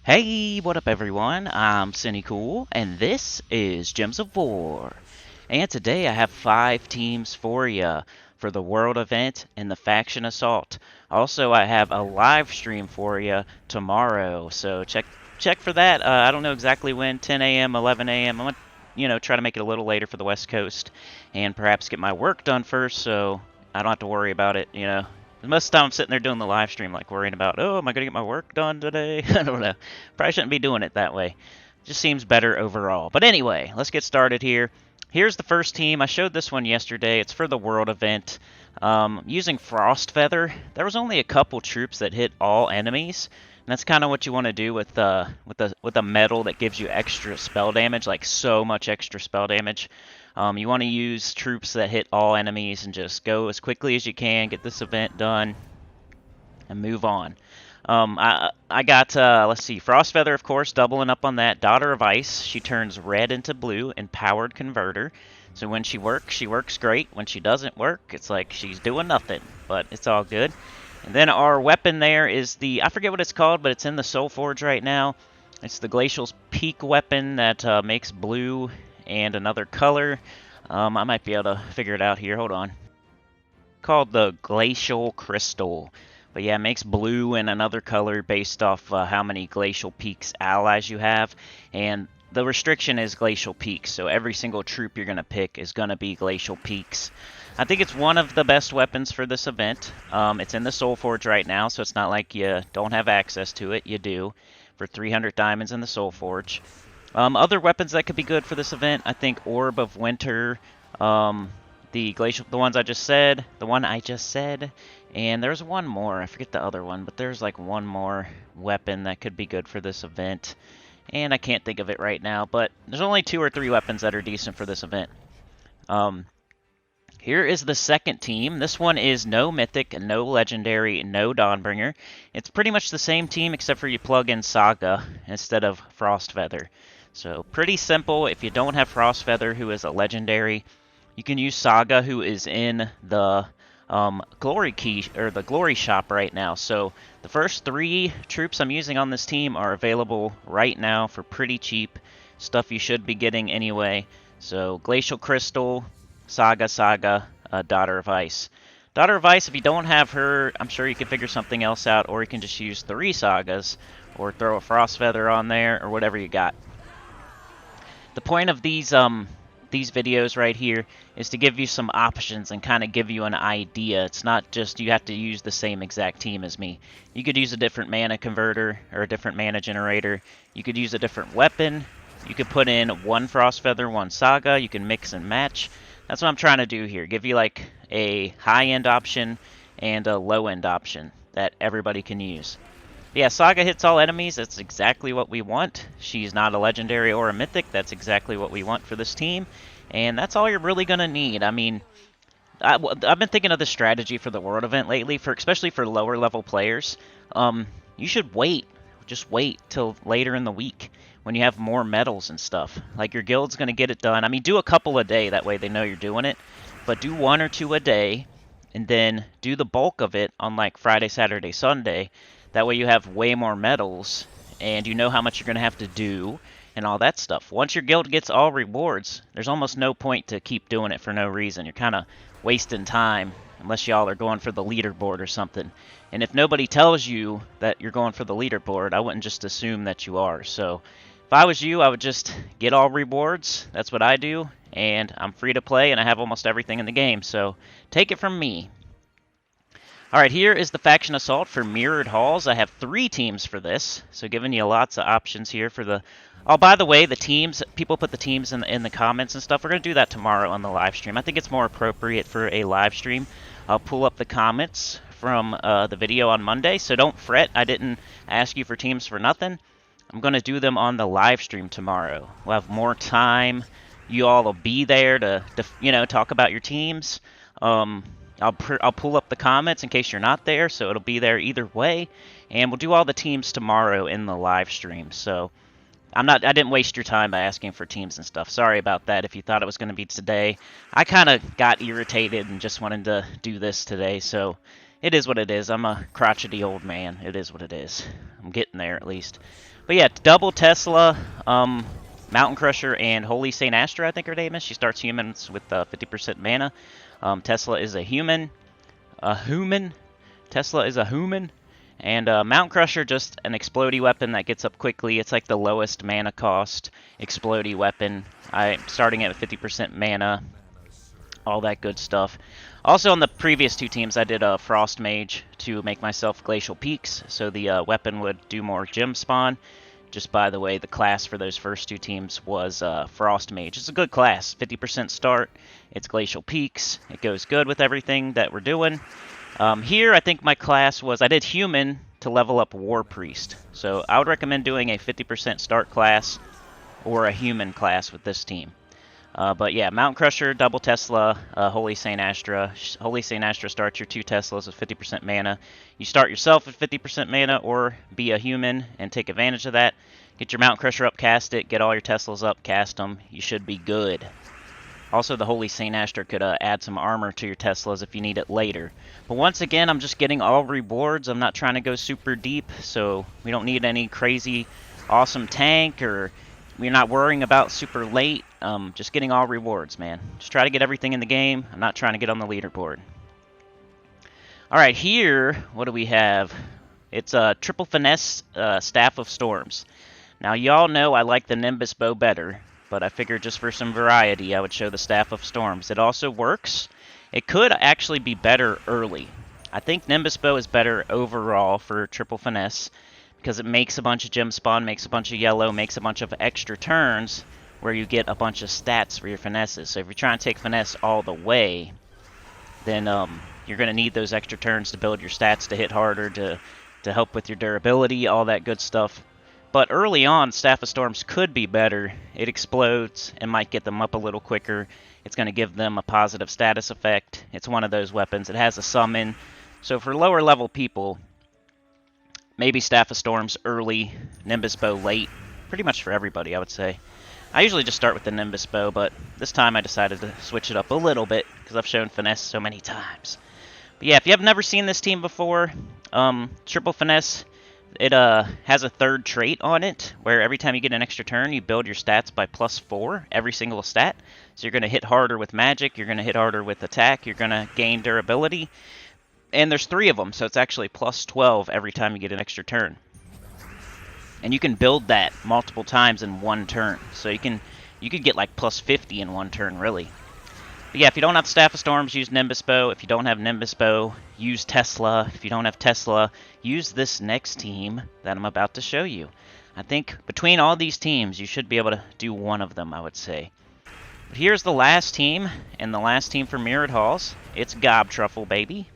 Hey, what up everyone? I'm Sinnycool, and this is Gems of War. And today I have 5 teams for you for the World event and the Faction Assault. Also, I have a live stream for you tomorrow, so check for that. I don't know exactly when, 10 a.m., 11 a.m. I'm gonna, try to make it a little later for the West Coast, and perhaps get my work done first, so I don't have to worry about it. Most of the time I'm sitting there doing the live stream, like worrying about, oh, am I going to get my work done today? I don't know. Probably shouldn't be doing it that way. Just seems better overall. But anyway, let's get started here. Here's the first team. I showed this one yesterday. It's for the World event. Using Frost Feather, there was only a couple troops that hit all enemies. And that's kind of what you want to do with a medal that gives you extra spell damage, like so much extra spell damage. You want to use troops that hit all enemies and just go as quickly as you can, get this event done, and move on. I got, let's see, Frost Feather, of course, doubling up on that. Daughter of Ice, she turns red into blue in Powered Converter. So when she works great. When she doesn't work, it's like she's doing nothing, but it's all good. And then our weapon there is I forget what it's called, but it's in the Soul Forge right now. It's the Glacial's Peak weapon that makes blue and another color. I might be able to figure it out here. Hold on. Called the Glacial Crystal. But yeah, it makes blue and another color based off how many Glacial Peaks allies you have. And the restriction is Glacial Peaks, so every single troop you're going to pick is going to be Glacial Peaks. I think it's one of the best weapons for this event. It's in the Soul Forge right now, so it's not like you don't have access to it. You do, for 300 diamonds in the Soul Forge. Other weapons that could be good for this event, I think Orb of Winter, the one I just said, and there's one more. I forget the other one, but there's like one more weapon that could be good for this event, and I can't think of it right now. But there's only 2 or 3 weapons that are decent for this event. Here is the second team. This one is no Mythic, no Legendary, no Dawnbringer. It's pretty much the same team except for you plug in Saga instead of Frost Feather. So pretty simple. If you don't have Frost Feather, who is a Legendary, you can use Saga, who is in the Glory Key, or the Glory Shop right now. So the first 3 troops I'm using on this team are available right now for pretty cheap. Stuff you should be getting anyway. So Glacial Crystal, Saga, Daughter of Ice. Daughter of Ice, if you don't have her, I'm sure you can figure something else out, or you can just use 3 Sagas, or throw a Frost Feather on there, or whatever you got. The point of these videos right here is to give you some options and kind of give you an idea. It's not just you have to use the same exact team as me. You could use a different mana converter, or a different mana generator. You could use a different weapon. You could put in 1 Frost Feather, 1 Saga. You can mix and match. That's what I'm trying to do here. Give you like a high-end option and a low-end option that everybody can use. Yeah, Saga hits all enemies. That's exactly what we want. She's not a Legendary or a Mythic. That's exactly what we want for this team. And that's all you're really going to need. I mean, I've been thinking of this strategy for the World event lately, especially for lower-level players. You should wait. Just wait till later in the week when you have more medals and stuff. Like, your guild's going to get it done. I mean, do a couple a day. That way they know you're doing it. But do 1 or 2 a day, and then do the bulk of it on, like, Friday, Saturday, Sunday. That way you have way more medals, and you know how much you're going to have to do, and all that stuff. Once your guild gets all rewards, there's almost no point to keep doing it for no reason. You're kind of wasting time, unless y'all are going for the leaderboard or something. And if nobody tells you that you're going for the leaderboard, I wouldn't just assume that you are. So if I was you, I would just get all rewards. That's what I do, and I'm free to play, and I have almost everything in the game. So take it from me. Alright, here is the Faction Assault for Mirrored Halls. I have 3 teams for this, so giving you lots of options here for the... Oh, by the way, the teams, people put the teams in the comments and stuff. We're going to do that tomorrow on the live stream. I think it's more appropriate for a live stream. I'll pull up the comments from the video on Monday, so don't fret. I didn't ask you for teams for nothing. I'm going to do them on the live stream tomorrow. We'll have more time. You all will be there to talk about your teams. I'll pull up the comments in case you're not there, so it'll be there either way. And we'll do all the teams tomorrow in the live stream. So I didn't waste your time by asking for teams and stuff. Sorry about that if you thought it was going to be today. I kind of got irritated and just wanted to do this today. So It is what it is. I'm a crotchety old man. It is what it is. I'm getting there at least. But yeah, double Tesla, Mountain Crusher, and Holy Saint Astra, I think her name is. She starts humans with 50% mana. Tesla is a human. Tesla is a human. And Mountain Crusher, just an explodey weapon that gets up quickly. It's like the lowest mana cost explodey weapon. I'm starting at 50% mana. All that good stuff. Also, on the previous two teams, I did a Frost Mage to make myself Glacial Peaks, so the weapon would do more gem spawn. Just by the way, the class for those first two teams was Frost Mage. It's a good class, 50% start. It's Glacial Peaks. It goes good with everything that we're doing. Here, I think my class was, I did Human to level up War Priest. So I would recommend doing a 50% start class or a Human class with this team. But yeah, Mountain Crusher, double Tesla, Holy Saint Astra. Holy Saint Astra starts your 2 Teslas with 50% mana. You start yourself at 50% mana or be a human and take advantage of that. Get your Mountain Crusher up, cast it, get all your Teslas up, cast them. You should be good. Also, the Holy Saint Astra could add some armor to your Teslas if you need it later. But once again, I'm just getting all rewards. I'm not trying to go super deep, so we don't need any crazy awesome tank, or we're not worrying about super late. Just getting all rewards, man. Just try to get everything in the game. I'm not trying to get on the leaderboard. Alright, here, what do we have? It's a Triple Finesse Staff of Storms. Now, y'all know I like the Nimbus Bow better, but I figured just for some variety, I would show the Staff of Storms. It also works. It could actually be better early. I think Nimbus Bow is better overall for Triple Finesse, because it makes a bunch of gem spawn, makes a bunch of yellow, makes a bunch of extra turns, where you get a bunch of stats for your finesses. So if you're trying to take finesse all the way, then you're going to need those extra turns to build your stats, to hit harder, to help with your durability, all that good stuff. But early on, Staff of Storms could be better. It explodes and might get them up a little quicker. It's going to give them a positive status effect. It's one of those weapons. It has a summon. So for lower level people, maybe Staff of Storms early, Nimbus Bow late. Pretty much for everybody, I would say. I usually just start with the Nimbus Bow, but this time I decided to switch it up a little bit because I've shown finesse so many times. But yeah, if you have never seen this team before, Triple Finesse, it has a third trait on it, where every time you get an extra turn, you build your stats by +4, every single stat. So you're going to hit harder with magic, you're going to hit harder with attack, you're going to gain durability. And there's 3 of them, so it's actually +12 every time you get an extra turn. And you can build that multiple times in one turn. So you could get like +50 in one turn, really. But yeah, if you don't have Staff of Storms, use Nimbus Bow. If you don't have Nimbus Bow, use Tesla. If you don't have Tesla, use this next team that I'm about to show you. I think between all these teams, you should be able to do one of them, I would say. But here's the last team, and the last team for Mirrored Halls. It's Gobtruffle, baby.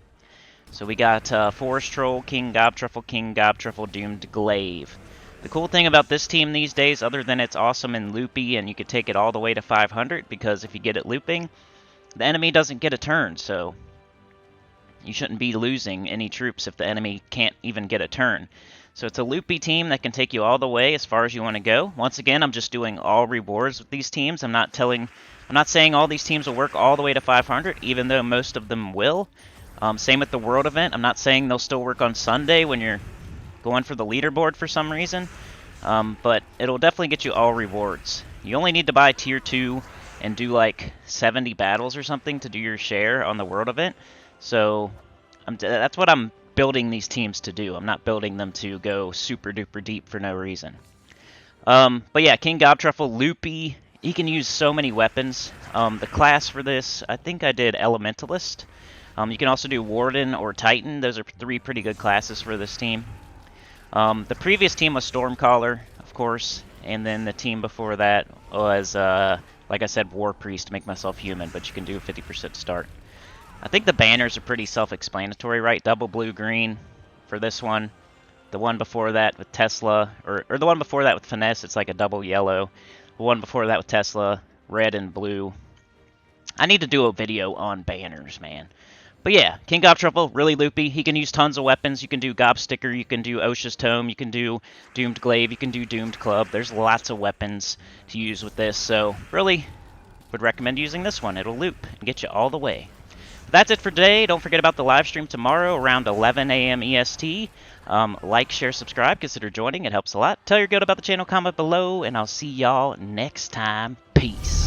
So we got Forest Troll, King Gobtruffle, Doomed Glaive. The cool thing about this team these days, other than it's awesome and loopy, and you could take it all the way to 500, because if you get it looping, the enemy doesn't get a turn, so you shouldn't be losing any troops if the enemy can't even get a turn. So it's a loopy team that can take you all the way as far as you want to go. Once again, I'm just doing all rewards with these teams. I'm not saying all these teams will work all the way to 500, even though most of them will. Same with the World event. I'm not saying they'll still work on Sunday when you're going for the leaderboard for some reason, but it'll definitely get you all rewards. You only need to buy tier 2 and do like 70 battles or something to do your share on the World event. So that's what I'm building these teams to do. I'm not building them to go super duper deep for no reason. But yeah, King Gobtruffle, loopy. He can use so many weapons. The class for this, I think I did Elementalist. You can also do Warden or Titan. Those are 3 pretty good classes for this team. The previous team was Stormcaller, of course, and then the team before that was, like I said, War Priest to make myself human, but you can do a 50% start. I think the banners are pretty self-explanatory, right? Double blue-green for this one. The one before that with Tesla, or the one before that with Finesse, it's like a double yellow. The one before that with Tesla, red and blue. I need to do a video on banners, man. But yeah, King Gobtruffle, really loopy. He can use tons of weapons. You can do Gobsticker, you can do Osha's Tome, you can do Doomed Glaive, you can do Doomed Club. There's lots of weapons to use with this, so really would recommend using this one. It'll loop and get you all the way. That's it for today. Don't forget about the live stream tomorrow around 11 a.m. EST. Like, share, subscribe. Consider joining. It helps a lot. Tell your goat about the channel, comment below, and I'll see y'all next time. Peace.